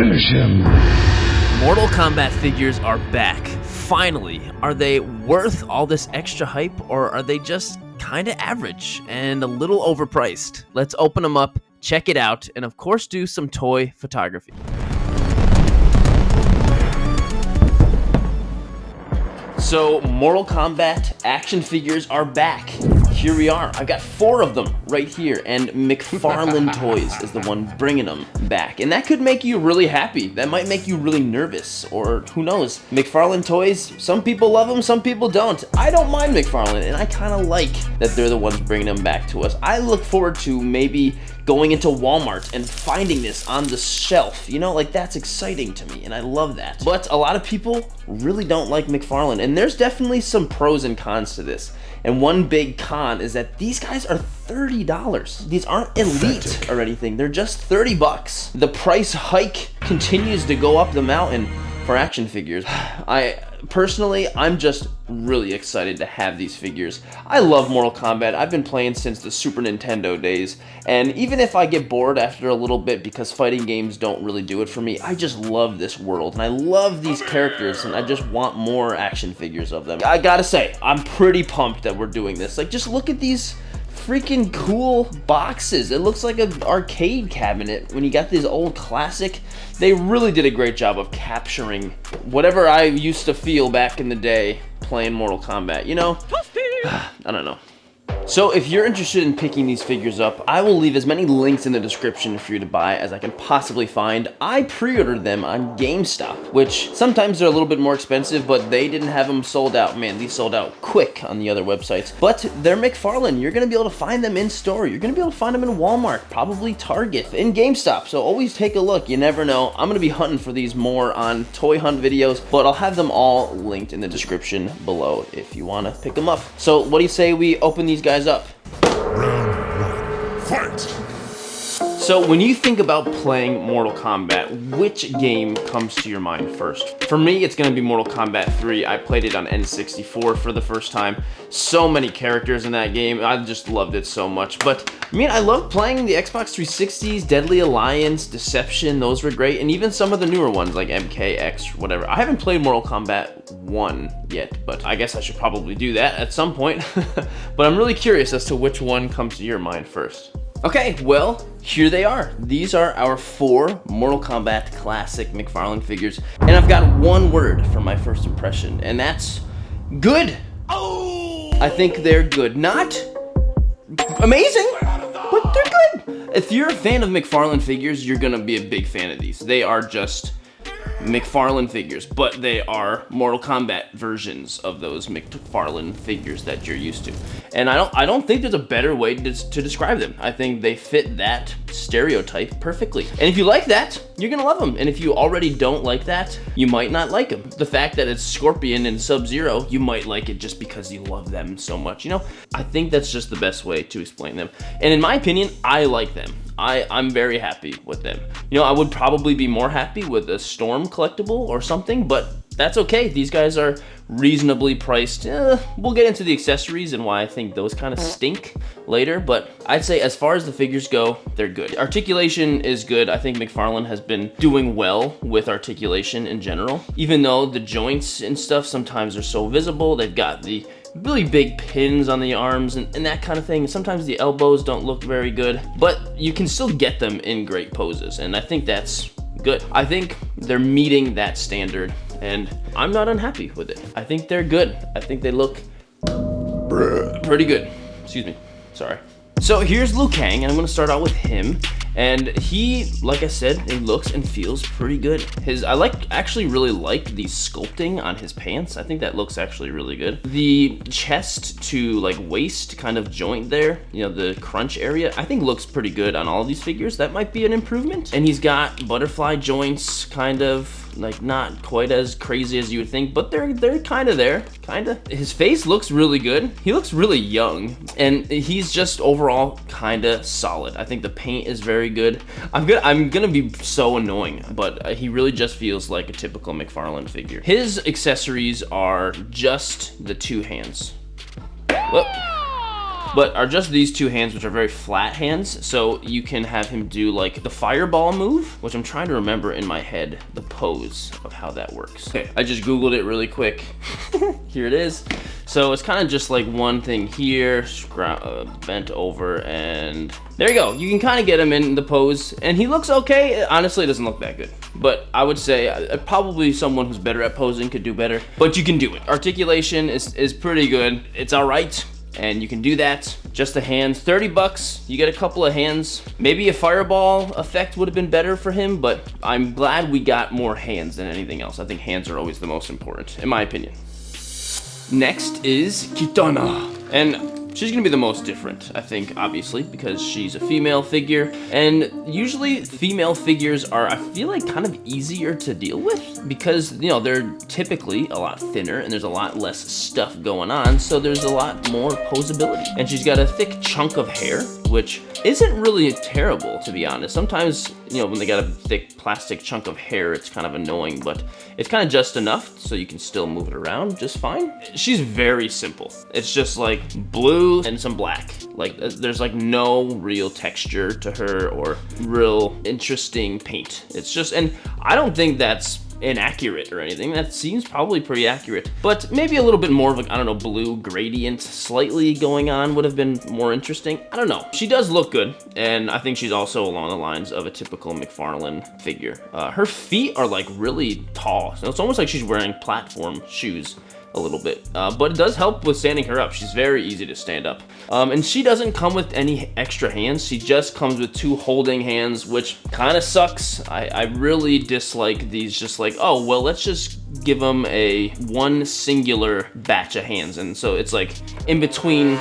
Finish him. Mortal Kombat figures are back. Finally. Are they worth all this extra hype, or are they just kinda average and a little overpriced? Let's open them up, check it out, and of course do some toy photography. So, Mortal Kombat action figures are back. Here we are. I've got 4 of them right here, and McFarlane Toys is the one bringing them back. And that could make you really happy. That might make you really nervous, or who knows. McFarlane Toys, some people love them, some people don't. I don't mind McFarlane, and I kind of like that they're the ones bringing them back to us. I look forward to maybe going into Walmart and finding this on the shelf. You know, like, that's exciting to me, and I love that. But a lot of people really don't like McFarlane, and there's definitely some pros and cons to this. And one big con is that these guys are $30. These aren't elite or anything. They're just 30 bucks. The price hike continues to go up the mountain for action figures. I'm just really excited to have these figures. I love Mortal Kombat. I've been playing since the Super Nintendo days, and even if I get bored after a little bit because fighting games don't really do it for me, I just love this world, and I love these characters, and I just want more action figures of them. I gotta say, I'm pretty pumped that we're doing this. Like, just look at these freaking cool boxes. It looks like an arcade cabinet when you got this old classic. They really did a great job of capturing whatever I used to feel back in the day playing Mortal Kombat, you know? I don't know. So if you're interested in picking these figures up, I will leave as many links in the description for you to buy as I can possibly find. I pre-ordered them on GameStop, which sometimes they're a little bit more expensive, but they didn't have them sold out. Man, these sold out quick on the other websites. But they're McFarlane. You're gonna be able to find them in store. You're gonna be able to find them in Walmart, probably Target, and GameStop. So always take a look. You never know. I'm gonna be hunting for these more on Toy Hunt videos, but I'll have them all linked in the description below if you wanna pick them up. So what do you say we open these guys up? Round 1, fight! So when you think about playing Mortal Kombat, which game comes to your mind first? For me, it's gonna be Mortal Kombat 3. I played it on N64 for the first time. So many characters in that game. I just loved it so much. But I mean, I love playing the Xbox 360s, Deadly Alliance, Deception. Those were great. And even some of the newer ones like MKX, whatever. I haven't played Mortal Kombat 1 yet, but I guess I should probably do that at some point. But I'm really curious as to which one comes to your mind first. Okay, well, here they are. These are our 4 Mortal Kombat Classic McFarlane figures, and I've got one word for my first impression, and that's good. Oh! I think they're good. Not amazing, but they're good. If you're a fan of McFarlane figures, you're gonna be a big fan of these. They are just McFarlane figures, but they are Mortal Kombat versions of those McFarlane figures that you're used to. And I don't think there's a better way to describe them. I think they fit that stereotype perfectly. And if you like that, you're gonna love them. And if you already don't like that, you might not like them. The fact that it's Scorpion and Subzero, you might like it just because you love them so much. You know, I think that's just the best way to explain them. And in my opinion, I like them. I'm very happy with them. You know, I would probably be more happy with a Storm collectible or something, but that's okay. These guys are reasonably priced. We'll get into the accessories and why I think those kind of stink later, but I'd say as far as the figures go, they're good. Articulation is good. I think McFarlane has been doing well with articulation in general. Even though the joints and stuff sometimes are so visible, they've got the really big pins on the arms and that kind of thing. Sometimes the elbows don't look very good, but you can still get them in great poses, and I think that's good. I think they're meeting that standard, and I'm not unhappy with it. I think they're good. I think they look pretty good. Excuse me, sorry. So here's Liu Kang, and I'm gonna start out with him. And he, like I said, it looks and feels pretty good. I actually really like the sculpting on his pants. I think that looks actually really good. The chest to like waist kind of joint there, you know, the crunch area, I think looks pretty good on all of these figures. That might be an improvement. And he's got butterfly joints, kind of, like not quite as crazy as you would think, but they're kind of there, kind of. His face looks really good. He looks really young, and he's just overall kind of solid. I think the paint is very good. I'm gonna be so annoying, but he really just feels like a typical McFarlane figure. His accessories are just the 2 hands. Whoop. but are just these two hands, which are very flat hands. So you can have him do like the fireball move, which I'm trying to remember in my head the pose of how that works. Okay, I just Googled it really quick. Here it is. So it's kind of just like one thing here, bent over, and there you go. You can kind of get him in the pose, and he looks okay. Honestly, it doesn't look that good, but I would say probably someone who's better at posing could do better, but you can do it. Articulation is pretty good. It's all right, and you can do that. Just the hands, 30 bucks, you get a couple of hands. Maybe a fireball effect would have been better for him, but I'm glad we got more hands than anything else. I think hands are always the most important, in my opinion. Next is Kitana, and she's gonna be the most different, I think, obviously, because she's a female figure, and usually female figures are, I feel like, kind of easier to deal with because, you know, they're typically a lot thinner and there's a lot less stuff going on, so there's a lot more posability. And she's got a thick chunk of hair, which isn't really terrible, to be honest. Sometimes, you know, when they got a thick plastic chunk of hair, it's kind of annoying, but it's kind of just enough so you can still move it around just fine. She's very simple. It's just like blue and some black. Like there's like no real texture to her or real interesting paint. It's just, and I don't think that's inaccurate or anything. That seems probably pretty accurate, but maybe a little bit more of like, I don't know, blue gradient slightly going on would have been more interesting. I don't know. She does look good, and I think she's also along the lines of a typical McFarlane figure. Her feet are like really tall, so it's almost like she's wearing platform shoes a little bit, but it does help with standing her up. She's very easy to stand up. And she doesn't come with any extra hands. She just comes with two holding hands, which kind of sucks. I really dislike these, just like, oh, well, let's just give them one singular batch of hands. And so it's like in between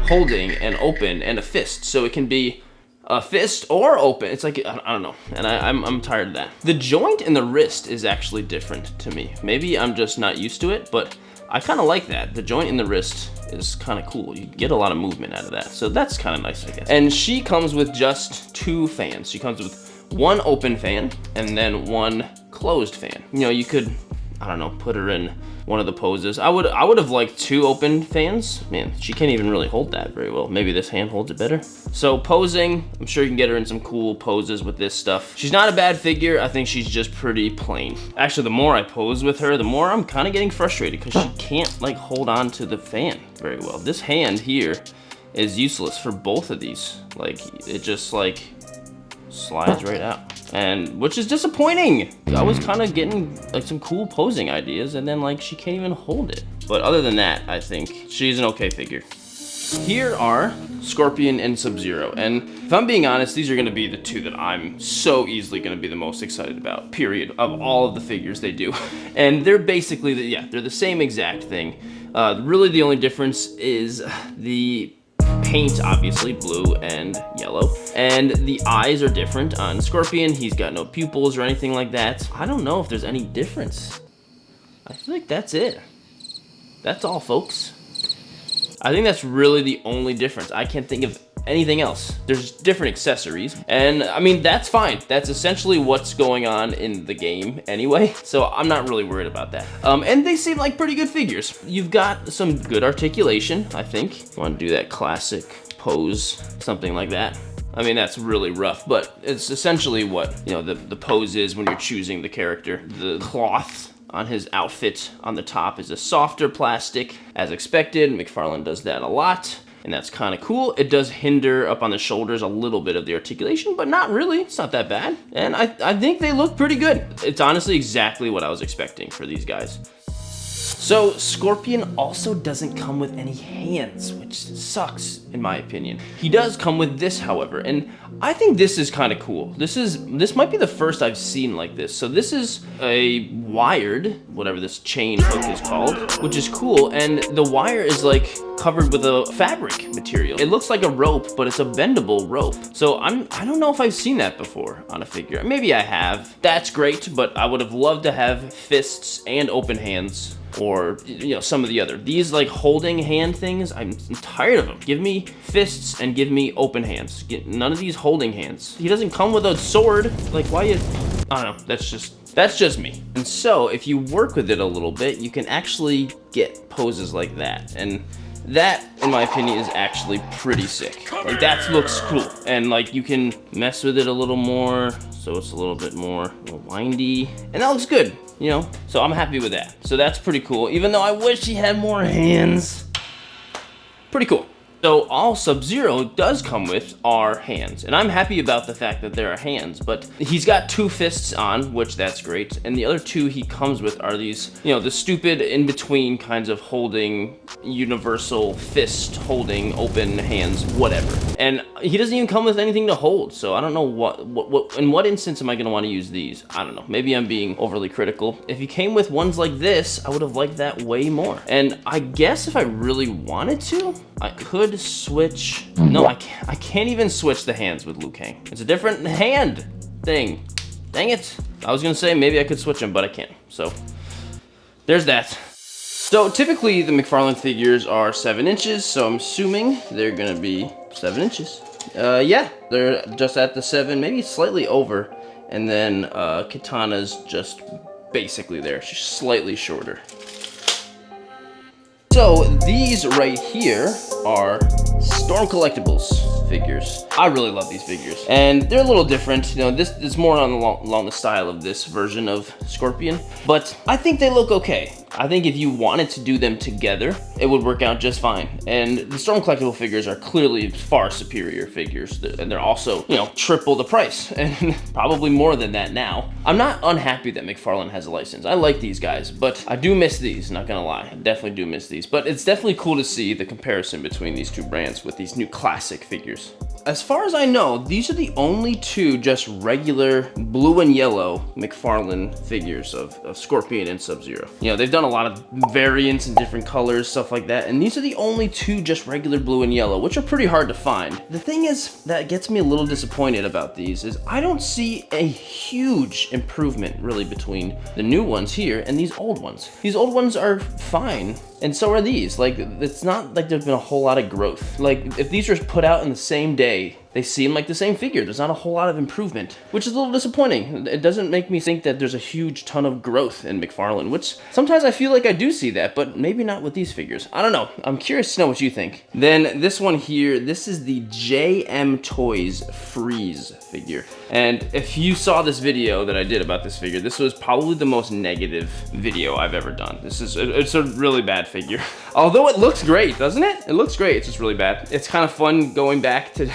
holding and open and a fist. So it can be a fist or open. It's like, I don't know, and I'm tired of that. The joint in the wrist is actually different to me. Maybe I'm just not used to it, but I kind of like that. The joint in the wrist is kind of cool. You get a lot of movement out of that, so that's kind of nice, I guess. And she comes with just two fans. She comes with one open fan and then one closed fan. You know, you could, I don't know, put her in one of the poses. I would have liked two open fans. Man, she can't even really hold that very well. Maybe this hand holds it better. So posing, I'm sure you can get her in some cool poses with this stuff. She's not a bad figure. I think she's just pretty plain. Actually, the more I pose with her, the more I'm kind of getting frustrated because she can't like hold on to the fan very well. This hand here is useless for both of these. Like it just like slides right out, and which is disappointing. I was kind of getting like some cool posing ideas, and then like she can't even hold it. But other than that, I think she's an okay figure. Here are Scorpion and Subzero, and if I'm being honest, these are going to be the two that I'm so easily going to be the most excited about, period, of all of the figures they do. And they're basically, they're the same exact thing. Really the only difference is the paint, obviously blue and yellow, and the eyes are different. On Scorpion, he's got no pupils or anything like that. I don't know if there's any difference. I feel like that's it. That's all, folks. I think that's really the only difference. I can't think of anything else. There's different accessories, and I mean, that's fine. That's essentially what's going on in the game anyway, so I'm not really worried about that. And they seem like pretty good figures. You've got some good articulation, I think. You want to do that classic pose, something like that. I mean, that's really rough, but it's essentially what, you know, the pose is when you're choosing the character. The cloth on his outfit on the top is a softer plastic, as expected. McFarlane does that a lot, and that's kind of cool. It does hinder up on the shoulders a little bit of the articulation, but not really. It's not that bad, and I think they look pretty good. It's honestly exactly what I was expecting for these guys. So Scorpion also doesn't come with any hands, which sucks in my opinion. He does come with this, however, and I think this is kind of cool. This might be the first I've seen like this. So this is a wired, whatever this chain hook is called, which is cool, and the wire is like covered with a fabric material. It looks like a rope, but it's a bendable rope. So I don't know if I've seen that before on a figure. Maybe I have. That's great, but I would have loved to have fists and open hands, or, you know, some of the other. These like holding hand things, I'm tired of them. Give me fists and give me open hands. None of these holding hands. He doesn't come with a sword. Like, why you, I don't know, that's just me. And so if you work with it a little bit, you can actually get poses like that. And That, in my opinion, is actually pretty sick. Like, that looks cool. And like, you can mess with it a little more, so it's a little bit more windy. And that looks good, you know? So I'm happy with that. So that's pretty cool, even though I wish he had more hands. Pretty cool. So all Subzero does come with are hands, and I'm happy about the fact that there are hands, but he's got 2 fists on, which that's great, and the other 2 he comes with are these, you know, the stupid in-between kinds of holding, universal fist holding, open hands, whatever. And he doesn't even come with anything to hold, so I don't know in what instance am I gonna wanna use these? I don't know, maybe I'm being overly critical. If he came with ones like this, I would have liked that way more. And I guess if I really wanted to, I could switch. No, I can't even switch the hands with Liu Kang. It's a different hand thing. Dang it. I was gonna say maybe I could switch them, but I can't. So there's that. So typically the McFarlane figures are 7 inches, so I'm assuming they're gonna be 7 inches. Yeah, they're just at the 7, maybe slightly over. And then Kitana's just basically there. She's slightly shorter. So these right here are Storm Collectibles figures. I really love these figures, and they're a little different. You know, this is more along the style of this version of Scorpion, but I think they look okay. I think if you wanted to do them together, it would work out just fine. And the Storm Collectible figures are clearly far superior figures, and they're also, you know, triple the price, and probably more than that now. I'm not unhappy that McFarlane has a license. I like these guys, but I do miss these, not gonna lie. I definitely do miss these, but it's definitely cool to see the comparison between these 2 brands with these new classic figures. As far as I know, these are the only 2 just regular blue and yellow McFarlane figures of Scorpion and Subzero. You know, they've done a lot of variants in different colors, stuff like that, and these are the only 2 just regular blue and yellow, which are pretty hard to find. The thing is that gets me a little disappointed about these is I don't see a huge improvement really between the new ones here and these old ones. These old ones are fine, and so are these. Like, it's not like there's been a whole lot of growth. Like, if these were put out in the same day, they seem like the same figure. There's not a whole lot of improvement, which is a little disappointing. It doesn't make me think that there's a huge ton of growth in McFarlane, which sometimes I feel like I do see that, but maybe not with these figures. I don't know. I'm curious to know what you think. Then this one here, this is the JM Toys Freeze figure. And if you saw this video that I did about this figure, this was probably the most negative video I've ever done. It's a really bad figure. Although it looks great, doesn't it? It looks great, it's just really bad. It's kind of fun going back to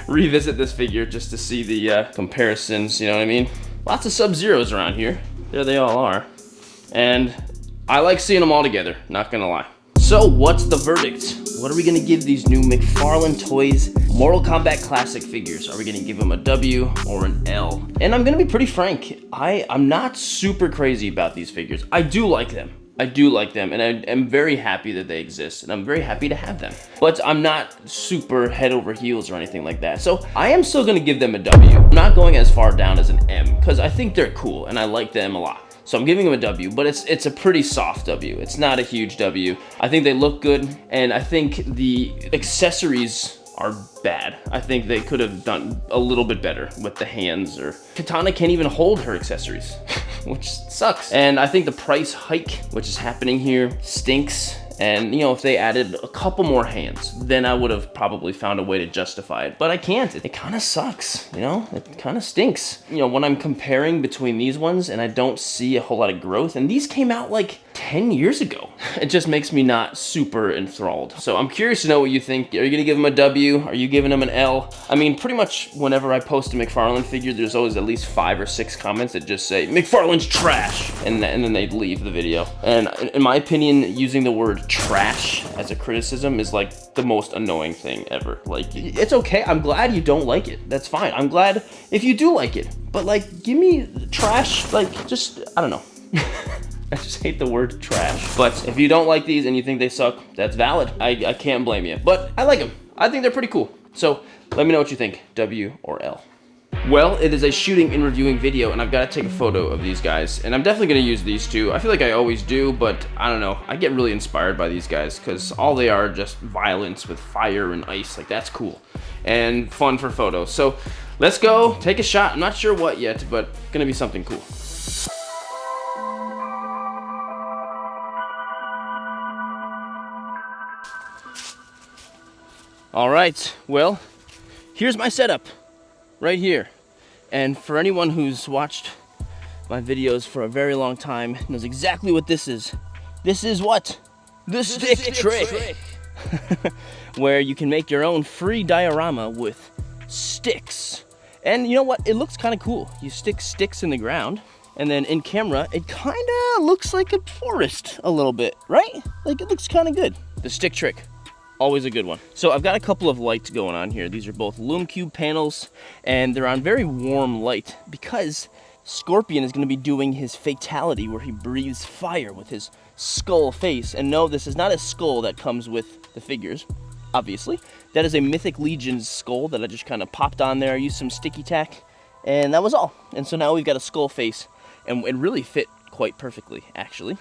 revisit this figure just to see the comparisons, you know what I mean? Lots of Sub-Zeros around here. There they all are. And I like seeing them all together, not gonna lie. So what's the verdict? What are we gonna give these new McFarlane Toys Mortal Kombat Classic figures? Are we gonna give them a W or an L? And I'm gonna be pretty frank, I'm not super crazy about these figures. I do like them. I do like them, and I am very happy that they exist, and I'm very happy to have them. But I'm not super head over heels or anything like that. So I am still gonna give them a W. I'm not going as far down as an M, because I think they're cool, and I like them a lot. So I'm giving them a W, but it's a pretty soft W. It's not a huge W. I think they look good, and I think the accessories are bad. I think they could have done a little bit better with the hands, or Kitana can't even hold her accessories, which sucks. And I think the price hike, which is happening here, stinks. And you know, if they added a couple more hands, then I would have probably found a way to justify it. But I can't. It kind of sucks, you know? It kind of stinks. You know, when I'm comparing between these ones and I don't see a whole lot of growth, and these came out like 10 years ago, it just makes me not super enthralled. So I'm curious to know what you think. Are you gonna give them a W? Are you giving them an L? I mean, pretty much whenever I post a McFarlane figure, there's always at least 5 or 6 comments that just say, McFarlane's trash, and then they leave the video. And in my opinion, using the word trash as a criticism is like the most annoying thing ever. Like, it's okay, I'm glad you don't like it. That's fine, I'm glad if you do like it. But like, give me trash, like, just, I don't know. I just hate the word trash. But if you don't like these and you think they suck, that's valid. I can't blame you. But I like them. I think they're pretty cool. So let me know what you think, W or L. Well, it is a shooting and reviewing video, and I've got to take a photo of these guys, and I'm definitely going to use these two. I feel like I always do, but I don't know. I get really inspired by these guys because all they are just violence with fire and ice. Like, that's cool and fun for photos. So let's go take a shot. I'm not sure what yet, but going to be something cool. All right, well, here's my setup right here. And for anyone who's watched my videos for a very long time knows exactly what this is. This is what? The stick trick. Where you can make your own free diorama with sticks. And you know what? It looks kind of cool. You stick sticks in the ground, and then in camera, it kind of looks like a forest a little bit, right? Like it looks kind of good. The stick trick. Always a good one. So I've got a couple of lights going on here. These are both Lume Cube panels, and they're on very warm light because Scorpion is going to be doing his fatality where he breathes fire with his skull face. And no, this is not a skull that comes with the figures, obviously. That is a Mythic Legion's skull that I just kind of popped on there. I used some sticky tack, and that was all. And so now we've got a skull face, and it really fit quite perfectly, actually.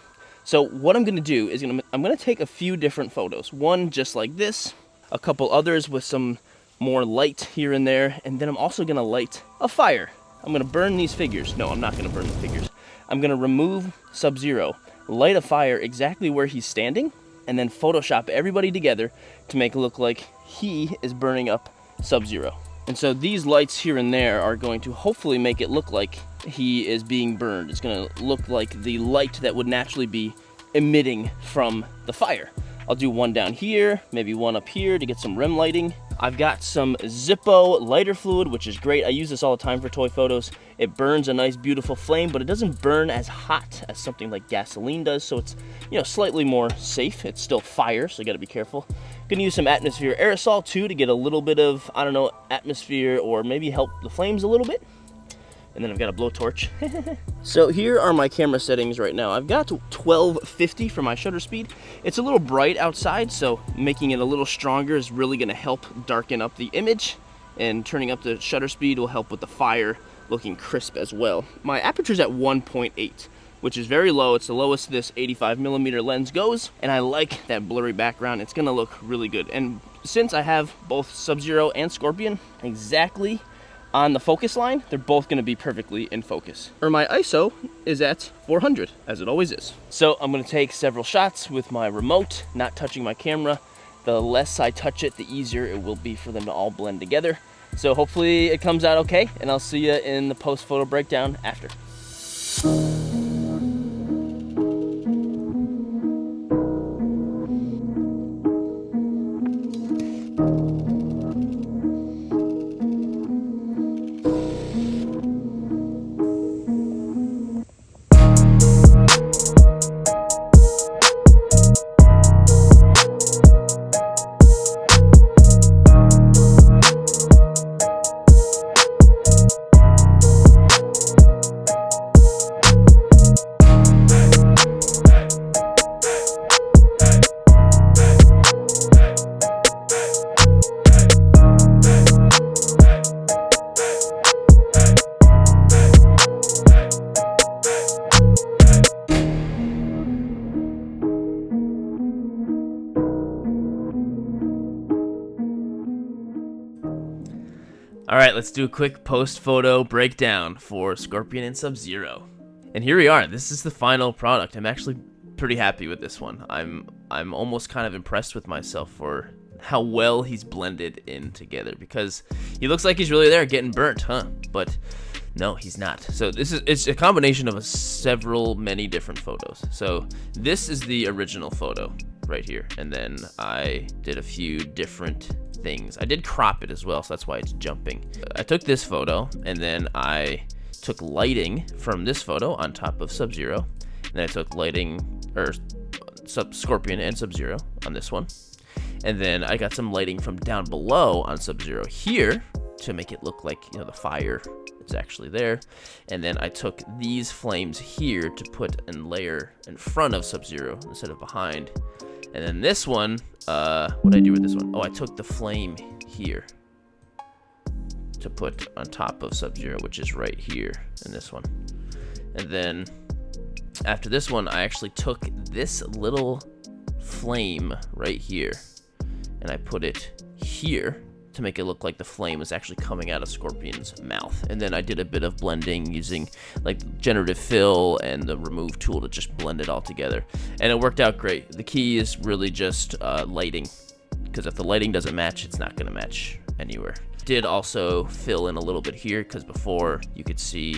So what I'm going to do is I'm going to take a few different photos. One just like this, a couple others with some more light here and there, and then I'm also going to light a fire. I'm going to burn these figures. No, I'm not going to burn the figures. I'm going to remove Subzero, light a fire exactly where he's standing, and then Photoshop everybody together to make it look like he is burning up Subzero. And so these lights here and there are going to hopefully make it look like he is being burned. It's going to look like the light that would naturally be emitting from the fire. I'll do one down here, maybe one up here to get some rim lighting. I've got some Zippo lighter fluid, which is great. I use this all the time for toy photos. It burns a nice, beautiful flame, but it doesn't burn as hot as something like gasoline does, so it's, you know, slightly more safe. It's still fire, so you gotta be careful. Gonna use some atmosphere aerosol too to get a little bit of, I don't know, atmosphere or maybe help the flames a little bit. And then I've got a blowtorch. So here are my camera settings right now. I've got 1250 for my shutter speed. It's a little bright outside, so making it a little stronger is really gonna help darken up the image, and turning up the shutter speed will help with the fire looking crisp as well. My aperture's at 1.8, which is very low. It's the lowest this 85mm lens goes, and I like that blurry background. It's gonna look really good. And since I have both Subzero and Scorpion exactly on the focus line, they're both gonna be perfectly in focus. Or my ISO is at 400, as it always is. So I'm gonna take several shots with my remote, not touching my camera. The less I touch it, the easier it will be for them to all blend together. So hopefully it comes out okay, and I'll see you in the post-photo breakdown after. All right, let's do a quick post-photo breakdown for Scorpion and Subzero. And here we are. This is the final product. I'm actually pretty happy with this one. I'm almost kind of impressed with myself for how well he's blended in together, because he looks like he's really there getting burnt, huh? But no, he's not. So it's a combination of many different photos. So this is the original photo right here, and then I did a few different things. I did crop it as well, so that's why it's jumping. I took this photo, and then I took lighting from this photo on top of Subzero, and then I took lighting, or Scorpion and Subzero on this one, and then I got some lighting from down below on Subzero here to make it look like, you know, the fire is actually there. And then I took these flames here to put and layer in front of Subzero instead of behind. And then this one, what did I do with this one? Oh, I took the flame here to put on top of Subzero, which is right here in this one. And then after this one, I actually took this little flame right here and I put it here to make it look like the flame is actually coming out of Scorpion's mouth. And then I did a bit of blending using like generative fill and the remove tool to just blend it all together. And it worked out great. The key is really just lighting, because if the lighting doesn't match, it's not going to match anywhere. Did also fill in a little bit here because before you could see,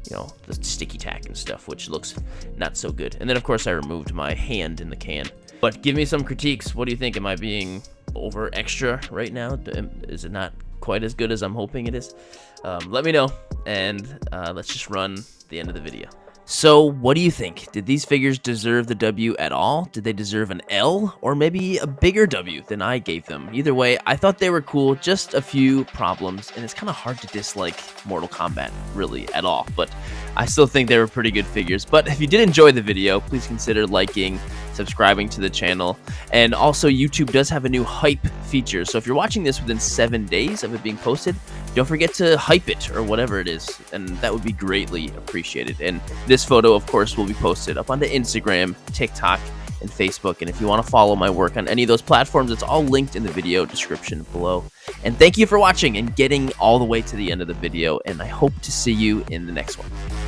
you know, the sticky tack and stuff, which looks not so good. And then of course I removed my hand in the can. But give me some critiques. What do you think? Am I being over extra right now? Is it not quite as good as I'm hoping it is? Let me know, and let's just run the end of the video. So what do you think? Did these figures deserve the W at all? Did they deserve an L, or maybe a bigger W than I gave them? Either way, I thought they were cool, just a few problems, and it's kind of hard to dislike Mortal Kombat, really, at all, but I still think they were pretty good figures. But if you did enjoy the video, please consider liking, subscribing to the channel, and also YouTube does have a new hype feature, so if you're watching this within 7 days of it being posted, don't forget to hype it, or whatever it is, and that would be greatly appreciated. And this photo, of course, will be posted up onto Instagram, TikTok, and Facebook. And if you want to follow my work on any of those platforms, it's all linked in the video description below. And thank you for watching and getting all the way to the end of the video, and I hope to see you in the next one.